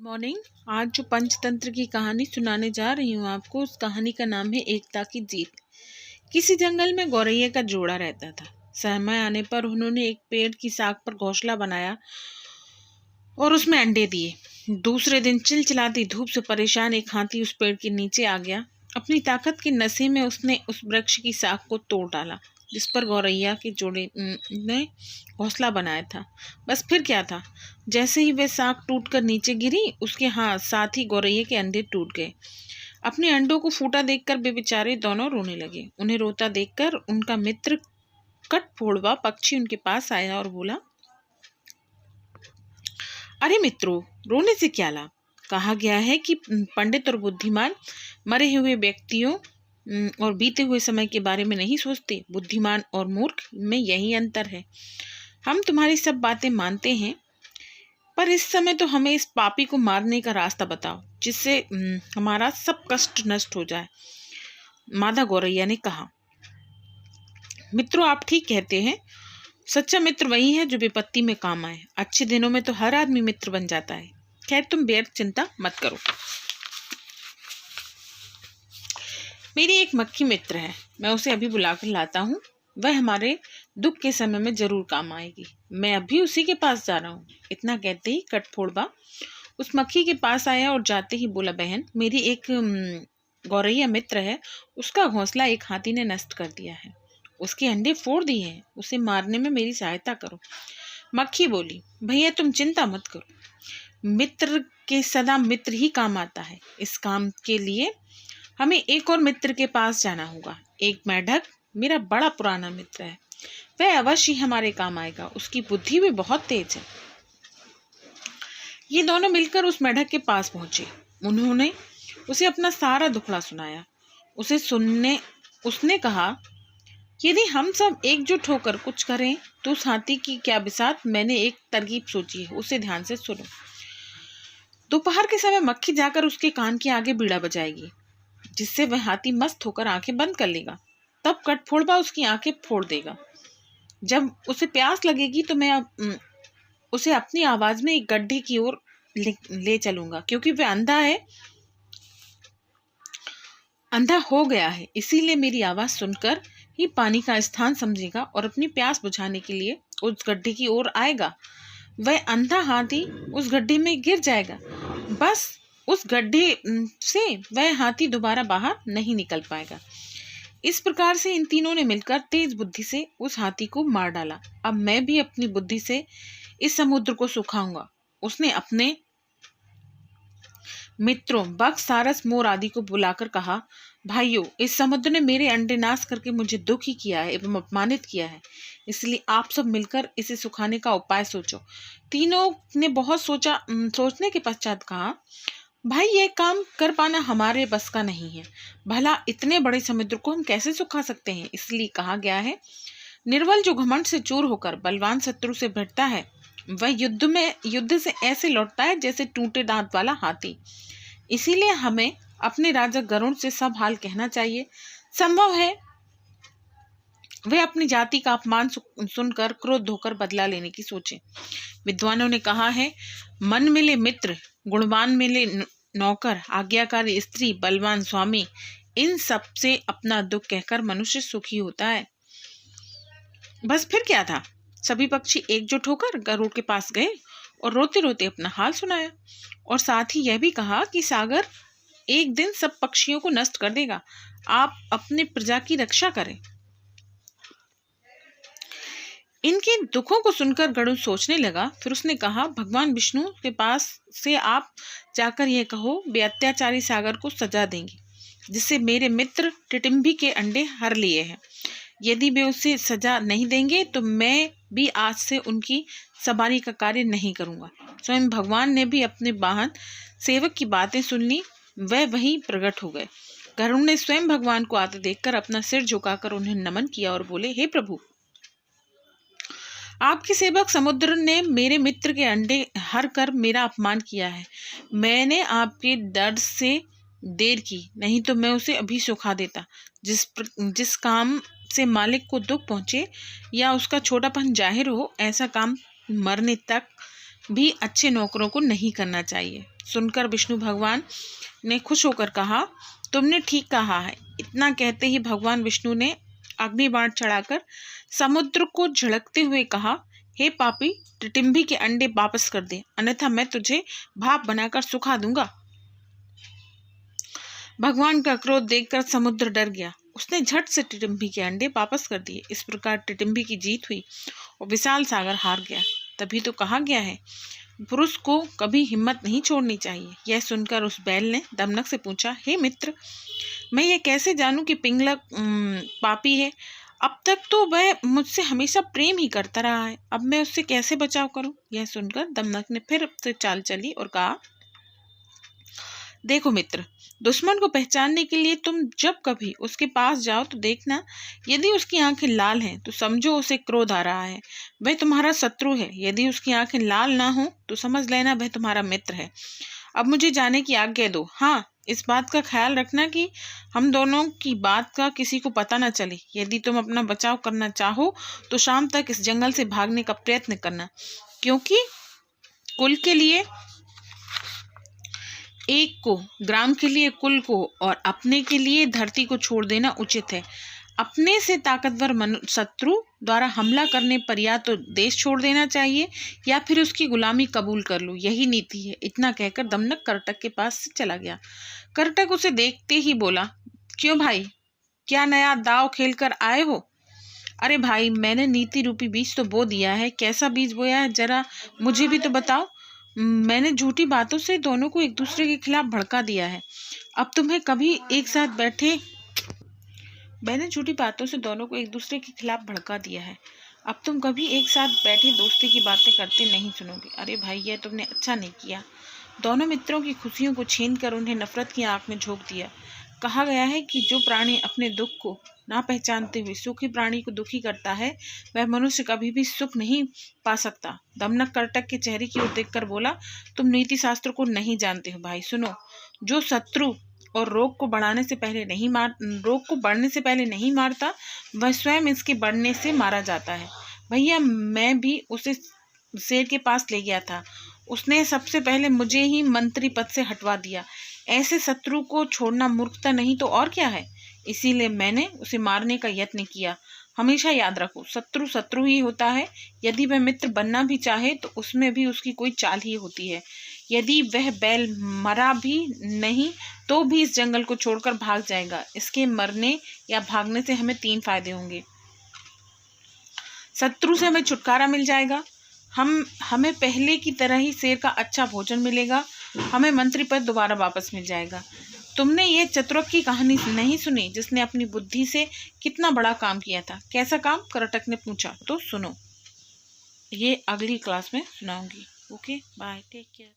Morning. आज जो पंचतंत्र की कहानी सुनाने जा रही हूँ आपको, उस कहानी का नाम है एकता की जीत। किसी जंगल में गौरैया का जोड़ा रहता था। समय आने पर उन्होंने एक पेड़ की साख पर घोंसला बनाया और उसमें अंडे दिए। दूसरे दिन चिलचिलाती धूप से परेशान एक हाथी उस पेड़ के नीचे आ गया। अपनी ताकत के नशे में उसने उस वृक्ष की साख को तोड़ डाला जिस पर गौरैया के जोड़े ने घोंसला बनाया था। बस फिर क्या था, जैसे ही वह साख टूटकर नीचे गिरी, उसके साथ ही गौरैया के अंडे टूट गए। अपने अंडों को फूटा देखकर वे बेचारे दोनों रोने लगे। उन्हें रोता देखकर उनका मित्र कठफोड़वा पक्षी उनके पास आया और बोला, अरे मित्रों, रोने से क्या लाभ। कहा गया है कि पंडित और बुद्धिमान मरे हुए व्यक्तियों और बीते हुए समय के बारे में नहीं सोचते। बुद्धिमान और मूर्ख में यही अंतर है। हम तुम्हारी सब बातें मानते हैं, पर इस समय तो हमें इस पापी को मारने का रास्ता बताओ, जिससे हमारा सब कष्ट नष्ट हो जाए। मादा गौरैया ने कहा, मित्रों, आप ठीक कहते हैं। सच्चा मित्र वही है जो विपत्ति में काम आए। अच्छे दिनों में तो हर आदमी मित्र बन जाता है। खैर, तुम व्यर्थ चिंता मत करो। मेरी एक मक्खी मित्र है, मैं उसे अभी बुलाकर लाता हूँ। वह हमारे दुख के समय में जरूर काम आएगी। मैं अभी उसी के पास जा रहा हूँ। इतना कहते ही कठफोड़वा उस मक्खी के पास आया और जाते ही बोला, बहन, मेरी एक गौरैया मित्र है। उसका घोंसला एक हाथी ने नष्ट कर दिया है। उसके अंडे फोड़ दिए हैं। उसे मारने में मेरी सहायता करो। मक्खी बोली, भैया तुम चिंता मत करो। मित्र के सदा मित्र ही काम आता है। इस काम के लिए हमें एक और मित्र के पास जाना होगा। एक मेढक मेरा बड़ा पुराना मित्र है। वह अवश्य ही हमारे काम आएगा। उसकी बुद्धि भी बहुत तेज है। ये दोनों मिलकर उस मेढक के पास पहुंचे। उन्होंने उसे अपना सारा दुखड़ा सुनाया। उसने कहा, यदि हम सब एकजुट होकर कुछ करें तो उस हाथी की क्या बिसात। मैंने एक तरकीब सोची है, उसे ध्यान से सुनो। दोपहर के समय मक्खी जाकर उसके कान के आगे बीड़ा बजाएगी, जिससे वह हाथी मस्त होकर आंखें बंद कर लेगा। तब कठफोड़वा उसकी आंखें फोड़ देगा। जब उसे प्यास लगेगी तो मैं उसे अपनी आवाज में एक गड्ढे की ओर ले चलूंगा, क्योंकि वह अंधा हो गया है। इसीलिए मेरी आवाज सुनकर ही पानी का स्थान समझेगा और अपनी प्यास बुझाने के लिए उस गड्ढे की ओर आएगा। वह अंधा हाथी उस गड्ढे में गिर जाएगा। बस उस गड्ढे से वह हाथी दोबारा बाहर नहीं निकल पाएगा। इस प्रकार से इन तीनों ने मिलकर तेज बुद्धि से उस हाथी को मार डाला। अब मैं भी अपनी बुद्धि से इस समुद्र को सुखाऊंगा। उसने अपने मित्रों बग, सारस, मोर आदि को बुलाकर कहा, भाइयों, इस समुद्र ने मेरे अंडे नाश करके मुझे दुखी किया है एवं अपमानित किया है। इसलिए आप सब मिलकर इसे सुखाने का उपाय सोचो। तीनों ने बहुत सोचने के पश्चात कहा, भाई, यह काम कर पाना हमारे बस का नहीं है। भला इतने बड़े समुद्र को हम कैसे सुखा सकते हैं। इसलिए कहा गया है, निर्बल जो घमंड से चूर होकर बलवान शत्रु से भिड़ता है, वह युद्ध से ऐसे लौटता है जैसे टूटे दांत वाला हाथी। इसीलिए हमें अपने राजा गरुड़ से सब हाल कहना चाहिए। संभव है वे अपनी जाति का अपमान सुनकर क्रोध होकर बदला लेने की सोचे। विद्वानों ने कहा है, मन मिले मित्र, गुणवान मिले नौकर, आज्ञाकारी स्त्री, बलवान स्वामी, इन सब से अपना दुख कहकर मनुष्य सुखी होता है। बस फिर क्या था, सभी पक्षी एकजुट होकर गरुड़ के पास गए और रोते रोते अपना हाल सुनाया और साथ ही यह भी कहा कि सागर एक दिन सब पक्षियों को नष्ट कर देगा। आप अपने प्रजा की रक्षा करें। इनके दुखों को सुनकर गरुड़ सोचने लगा। फिर उसने कहा, भगवान विष्णु के पास से आप जाकर यह कहो, वे अत्याचारी सागर को सजा देंगे, जिससे मेरे मित्र टिटिम्बी के अंडे हर लिए हैं। यदि वे उसे सजा नहीं देंगे तो मैं भी आज से उनकी सवारी का कार्य नहीं करूंगा। स्वयं भगवान ने भी अपने वाहन सेवक की बातें सुन ली। वह वहीं प्रकट हो गए। गरुड़ ने स्वयं भगवान को आते देखकर अपना सिर झुकाकर उन्हें नमन किया और बोले, हे प्रभु, आपके सेवक समुद्र ने मेरे मित्र के अंडे हर कर मेरा अपमान किया है। मैंने आपके दर्द से देर की, नहीं तो मैं उसे अभी सुखा देता। जिस काम से मालिक को दुख पहुंचे या उसका छोटापन जाहिर हो, ऐसा काम मरने तक भी अच्छे नौकरों को नहीं करना चाहिए। सुनकर विष्णु भगवान ने खुश होकर कहा, तुमने ठीक कहा है। इतना कहते ही भगवान विष्णु ने अग्निबाण चढ़ाकर समुद्र को झड़कते हुए कहा, हे पापी, टिटिम्भी के अंडे वापस कर दे, अन्यथा मैं तुझे भाप बनाकर सुखा दूंगा। भगवान का क्रोध देखकर समुद्र डर गया। उसने झट से टिटिम्भी के अंडे वापस कर दिए। इस प्रकार टिटिम्भी की जीत हुई और विशाल सागर हार गया। तभी तो कहा गया है, पुरुष को कभी हिम्मत नहीं छोड़नी चाहिए। यह सुनकर उस बैल ने दमनक से पूछा, हे मित्र, मैं ये कैसे जानूं कि पिंगलक पापी है? अब तक तो वह मुझसे हमेशा प्रेम ही करता रहा है, अब मैं उससे कैसे बचाव करूं? यह सुनकर दमनक ने फिर से चाल चली और कहा, देखो मित्र, दुश्मन को पहचानने के लिए तुम जब कभी उसके पास जाओ तो देखना, यदि उसकी आंखें लाल हैं तो समझो उसे क्रोध आ रहा है, वह तुम्हारा शत्रु है। यदि उसकी आंखें लाल ना हो तो समझ लेना वह तुम्हारा मित्र है। अब मुझे जाने की आज्ञा दो। हाँ, इस बात का ख्याल रखना कि हम दोनों की बात का किसी को पता न चले। यदि तुम अपना बचाव करना चाहो तो शाम तक इस जंगल से भागने का प्रयत्न करना, क्योंकि कुल के लिए एक को, ग्राम के लिए कुल को और अपने के लिए धरती को छोड़ देना उचित है। अपने से ताकतवर शत्रु द्वारा हमला करने पर या तो देश छोड़ देना चाहिए या फिर उसकी गुलामी कबूल कर लो, यही नीति है। इतना कहकर दमनक करटक के पास से चला गया। करटक उसे देखते ही बोला, क्यों भाई, क्या नया दाव खेल कर आए हो? अरे भाई, मैंने नीति रूपी बीज तो बो दिया है। कैसा बीज बोया है, जरा मुझे भी तो बताओ। मैंने झूठी बातों से दोनों को एक दूसरे के खिलाफ भड़का दिया है। अब तुम्हें कभी एक साथ बैठे मैंने झूठी बातों से दोनों को एक दूसरे के खिलाफ भड़का दिया है। अब तुम कभी एक साथ बैठे दोस्ती की बातें करते नहीं सुनोगे। अरे भाई, यह तुमने अच्छा नहीं किया। दोनों मित्रों की खुशियों को छीन कर उन्हें नफरत की आंख में झोंक दिया। कहा गया है कि जो प्राणी अपने दुख को ना पहचानते हुए सुखी प्राणी को दुखी करता है, वह मनुष्य कभी भी सुख नहीं पा सकता। दमनक करटक के चेहरे की ओर देखकर बोला, तुम नीति शास्त्र को नहीं जानते हो। भाई सुनो, जो शत्रु और रोग को बढ़ने से पहले नहीं मारता, वह स्वयं इसके बढ़ने से मारा जाता है। भैया, मैं भी उसे शेर के पास ले गया था, उसने सबसे पहले मुझे ही मंत्री पद से हटवा दिया। ऐसे शत्रु को छोड़ना मूर्खता नहीं तो और क्या है। इसीलिए मैंने उसे मारने का यत्न किया। हमेशा याद रखो, शत्रु शत्रु ही होता है। यदि वह मित्र बनना भी चाहे तो उसमें भी उसकी कोई चाल ही होती है। यदि वह बैल मरा भी नहीं तो भी इस जंगल को छोड़कर भाग जाएगा। इसके मरने या भागने से हमें 3 फायदे होंगे। शत्रु से हमें छुटकारा मिल जाएगा, हमें पहले की तरह ही शेर का अच्छा भोजन मिलेगा, हमें मंत्री पद दोबारा वापस मिल जाएगा। तुमने ये चतुरक की कहानी नहीं सुनी, जिसने अपनी बुद्धि से कितना बड़ा काम किया था? कैसा काम? करटक ने पूछा। तो सुनो, ये अगली क्लास में सुनाऊंगी। Okay, bye, take care.